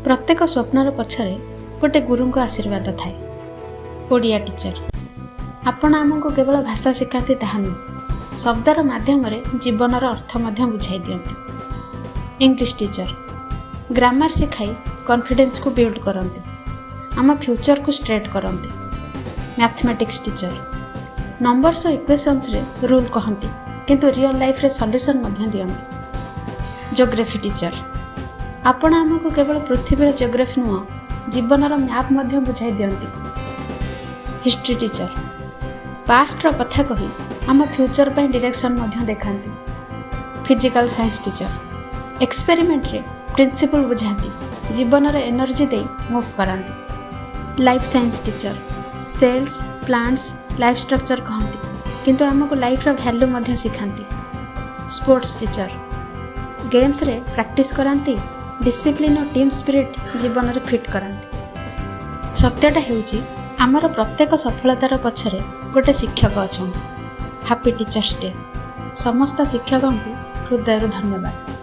प्रत्येक स्वप्नर पछरे गोटे गुरु आशीर्वाद थाए। ओडिया टीचर आपण आमको केवल भाषा शिखाती ताहा नुह, शब्दर माध्यम जीवनर अर्थ बुझाई दियंती। इंग्लिश टीचर ग्रामर शिखाई कॉन्फिडेंस को बिल्ड करते, आम फ्यूचर को स्ट्रेट करते। मैथमेटिक्स टीचर नंबर्स और इक्वेशंस रे रूल कहती किंतु रियल लाइफ रे सॉल्यूशन दियंती। ज्योग्राफी टीचर आपण आमको केवल पृथ्वीर ज्योग्राफी नुह, जीवनर मैप बुझाई दियंती। हिस्ट्री टीचर पास्टर कथा कही आम फ्यूचर पर डायरेक्शन देखाती। फिजिकल साइंस टीचर एक्सपेरिमेंट रे प्रिंसिपल बुझाती, जीवनर एनर्जी दे मूव कराती। Life science teacher cells plants life structure कहती किंतु आमको लाइफ वैल्यू सिखाती। स्पोर्ट्स टीचर गेम्स रे प्रैक्टिस कराती, डिसिप्लिन और टीम स्पिरिट जीवन में फिट कराती। सत्यटा हेउची आमर प्रत्येक सफलतार पछरे गोटे शिक्षक अच्छा। Happy teachers day. समस्त शिक्षकों को हृदय धन्यवाद।